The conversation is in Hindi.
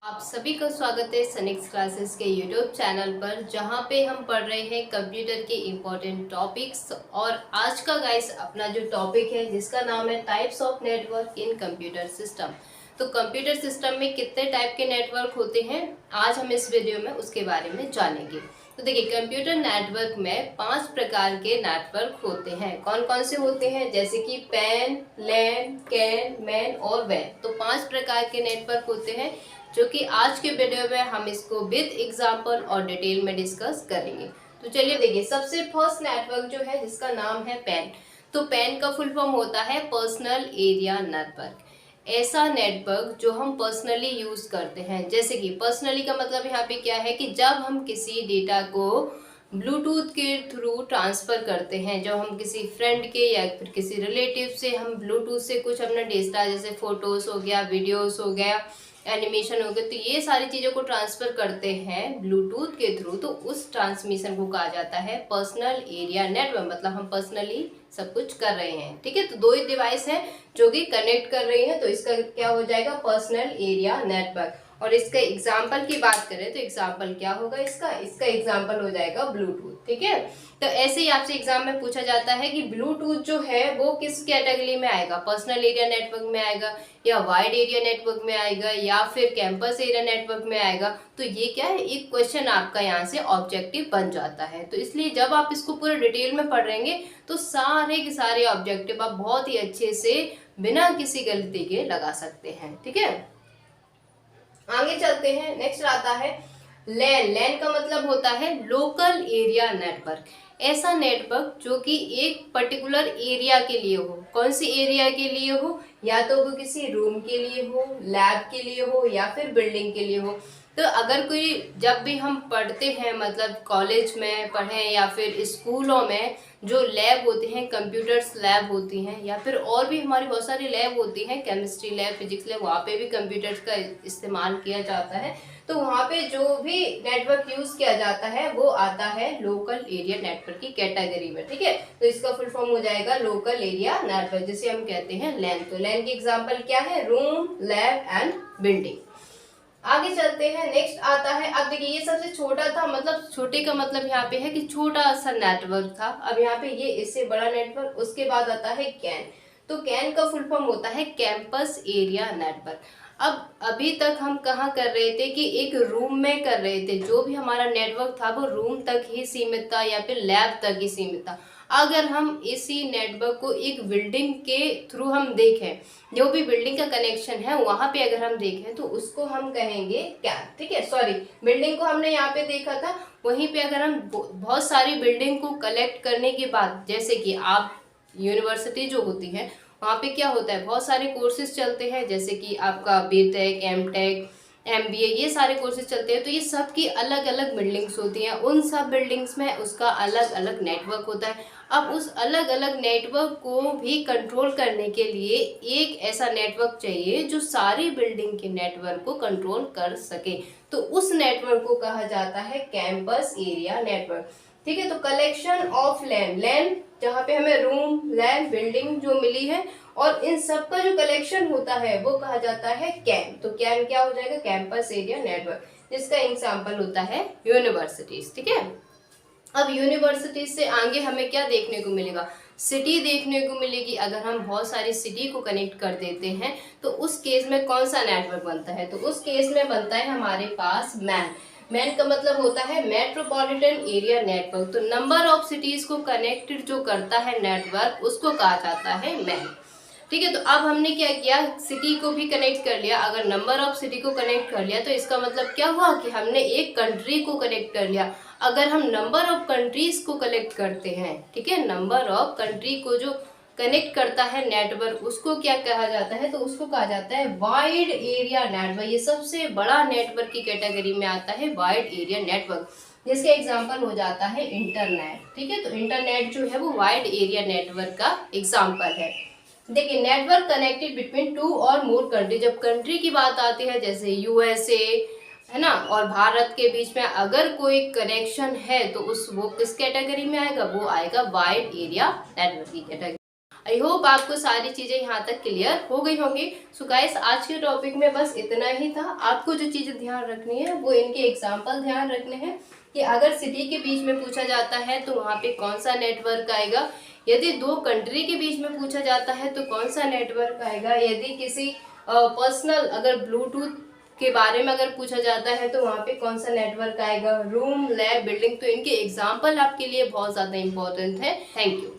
आप सभी का स्वागत है सनिक्स क्लासेस के यूट्यूब चैनल पर, जहां पे हम पढ़ रहे हैं कंप्यूटर के इम्पोर्टेंट टॉपिक्स। और आज का गाइस अपना जो टॉपिक है जिसका नाम है types of network in computer system. तो कंप्यूटर सिस्टम में कितने टाइप के नेटवर्क होते हैं, आज हम इस वीडियो में उसके बारे में जानेंगे। तो देखिए, कंप्यूटर नेटवर्क में 5 प्रकार के नेटवर्क होते हैं। कौन कौन से होते हैं? जैसे कि पैन, लैन, कैन, मैन और वैन। तो 5 प्रकार के नेटवर्क होते हैं जो कि आज के वीडियो में हम इसको विद एग्जांपल और डिटेल में डिस्कस करेंगे। तो चलिए देखिए, सबसे फर्स्ट नेटवर्क जो है जिसका नाम है पैन। तो पैन का फुल फॉर्म होता है पर्सनल एरिया नेटवर्क। ऐसा नेटवर्क जो हम पर्सनली यूज करते हैं। जैसे कि पर्सनली का मतलब यहाँ पे क्या है कि जब हम किसी डेटा को ब्लूटूथ के थ्रू ट्रांसफर करते हैं, जब हम किसी फ्रेंड के या फिर किसी रिलेटिव से हम ब्लूटूथ से कुछ अपना डेटा, जैसे फोटोज हो गया, वीडियोस हो गया, एनिमेशन हो गया, तो ये सारी चीज़ों को ट्रांसफ़र करते हैं ब्लूटूथ के थ्रू, तो उस ट्रांसमिशन को कहा जाता है पर्सनल एरिया नेटवर्क। मतलब हम पर्सनली सब कुछ कर रहे हैं, ठीक है। तो 2 ही डिवाइस है जो कि कनेक्ट कर रही हैं, तो इसका क्या हो जाएगा? Personal area network. और इसका एग्जाम्पल की बात करें तो एग्जाम्पल क्या होगा इसका एग्जाम्पल हो जाएगा ब्लूटूथ, ठीक है। तो ऐसे ही आपसे एग्जाम में पूछा जाता है कि ब्लूटूथ जो है वो किस कैटेगरी में आएगा? पर्सनल एरिया नेटवर्क में आएगा, या वाइड एरिया नेटवर्क में आएगा, या फिर कैंपस एरिया नेटवर्क में आएगा? तो ये क्या है, एक क्वेश्चन आपका यहाँ से ऑब्जेक्टिव बन जाता है। तो इसलिए जब आप इसको पूरे डिटेल में पढ़ रहेंगे तो सारे के सारे ऑब्जेक्टिव आप बहुत ही अच्छे से बिना किसी गलती के लगा सकते हैं, ठीक है। आगे चलते हैं, नेक्स्ट आता है लैन। लैन का मतलब होता है लोकल एरिया नेटवर्क। ऐसा नेटवर्क जो कि एक पर्टिकुलर एरिया के लिए हो। कौन सी एरिया के लिए हो? या तो वो किसी रूम के लिए हो, लैब के लिए हो, या फिर बिल्डिंग के लिए हो। तो अगर कोई, जब भी हम पढ़ते हैं, मतलब कॉलेज में पढ़ें या फिर स्कूलों में जो लैब होते हैं, कंप्यूटर्स लैब होती हैं, या फिर और भी हमारी बहुत सारी लैब होती हैं, केमिस्ट्री लैब, फिजिक्स लैब, वहाँ पे भी कंप्यूटर्स का इस्तेमाल किया जाता है। तो वहाँ पे जो भी नेटवर्क यूज किया जाता है वो आता है लोकल एरिया नेटवर्क की कैटेगरी में, ठीक है। तो इसका फुल फॉर्म हो जाएगा लोकल एरिया नेटवर्क, जिसे हम कहते हैं लैन। तो लैन की एग्जांपल क्या है? Room, lab and building. आगे चलते हैं, नेक्स्ट आता है, अब देखिए ये सबसे छोटा था, मतलब छोटे का मतलब यहाँ पे है कि छोटा सा नेटवर्क था। अब यहाँ पे ये इससे बड़ा नेटवर्क। उसके बाद आता है कैन। तो कैन का फुल फॉर्म होता है कैंपस एरिया नेटवर्क। अब अभी तक हम कहाँ कर रहे थे कि एक रूम में कर रहे थे, जो भी हमारा नेटवर्क था वो रूम तक ही सीमित था या फिर लैब तक ही सीमित था। अगर हम इसी नेटवर्क को एक बिल्डिंग के थ्रू हम देखें, जो भी बिल्डिंग का कनेक्शन है वहां पे अगर हम देखें तो उसको हम कहेंगे कैन, ठीक है। सॉरी, बिल्डिंग को हमने यहाँ पे देखा था, वहीं पे अगर हम बहुत सारी बिल्डिंग को कलेक्ट करने के बाद, जैसे कि आप यूनिवर्सिटी जो होती है वहाँ पे क्या होता है, बहुत सारे कोर्सेज चलते हैं, जैसे कि आपका बीटेक, एमटेक, एमबीए, ये सारे कोर्सेज चलते हैं। तो ये सब की अलग अलग बिल्डिंग्स होती हैं, उन सब बिल्डिंग्स में उसका अलग अलग नेटवर्क होता है। अब उस अलग अलग नेटवर्क को भी कंट्रोल करने के लिए एक ऐसा नेटवर्क चाहिए जो सारी बिल्डिंग के नेटवर्क को कंट्रोल कर सके। तो उस नेटवर्क को कहा जाता है कैंपस एरिया नेटवर्क, ठीक है। तो कलेक्शन ऑफ लैन, लैन जहाँ पे हमें रूम, लैन, बिल्डिंग जो मिली है, और इन सब का जो कलेक्शन होता है वो कहा जाता है कैन। तो कैन क्या हो जाएगा? कैंपस एरिया नेटवर्क, जिसका एग्जांपल होता है यूनिवर्सिटीज, ठीक है। अब यूनिवर्सिटीज से आगे हमें क्या देखने को मिलेगा? सिटी देखने को मिलेगी। अगर हम बहुत सारी सिटी को कनेक्ट कर देते हैं तो उस केस में कौन सा नेटवर्क बनता है? तो उस केस में बनता है हमारे पास मैन। मैन का मतलब होता है मेट्रोपॉलिटन एरिया नेटवर्क। तो नंबर ऑफ सिटीज को कनेक्टेड जो करता है नेटवर्क, उसको कहा जाता है मैन, ठीक है। तो अब हमने क्या किया, सिटी को भी कनेक्ट कर लिया। अगर नंबर ऑफ सिटी को कनेक्ट कर लिया तो इसका मतलब क्या हुआ कि हमने एक कंट्री को कनेक्ट कर लिया। अगर हम नंबर ऑफ कंट्रीज को कलेक्ट करते हैं, ठीक है, नंबर ऑफ कंट्री को जो कनेक्ट करता है नेटवर्क, उसको क्या कहा जाता है? तो उसको कहा जाता है वाइड एरिया नेटवर्क। ये सबसे बड़ा नेटवर्क की कैटेगरी में आता है वाइड एरिया नेटवर्क, जिसका एग्जाम्पल हो जाता है इंटरनेट, ठीक है। तो इंटरनेट जो है वो वाइड एरिया नेटवर्क का एग्जाम्पल है। देखिए, नेटवर्क कनेक्टेड बिटवीन 2 और मोर कंट्री। जब कंट्री की बात आती है, जैसे यूएसए है ना, और भारत के बीच में अगर कोई कनेक्शन है तो वो किस कैटेगरी में आएगा? वो आएगा वाइड एरिया नेटवर्क की कैटेगरी। आई होप आपको सारी चीज़ें यहाँ तक क्लियर हो गई होंगी। सो गाइस, आज के टॉपिक में बस इतना ही था। आपको जो चीज़ें ध्यान रखनी है वो इनके एग्जाम्पल ध्यान रखने हैं कि अगर सिटी के बीच में पूछा जाता है तो वहाँ पे कौन सा नेटवर्क आएगा, यदि दो कंट्री के बीच में पूछा जाता है तो कौन सा नेटवर्क आएगा, यदि किसी पर्सनल अगर ब्लूटूथ के बारे में अगर पूछा जाता है तो वहाँ पे कौन सा नेटवर्क आएगा, रूम, लैब, बिल्डिंग। तो इनके एग्जाम्पल आपके लिए बहुत ज़्यादा इंपॉर्टेंट है। Thank you.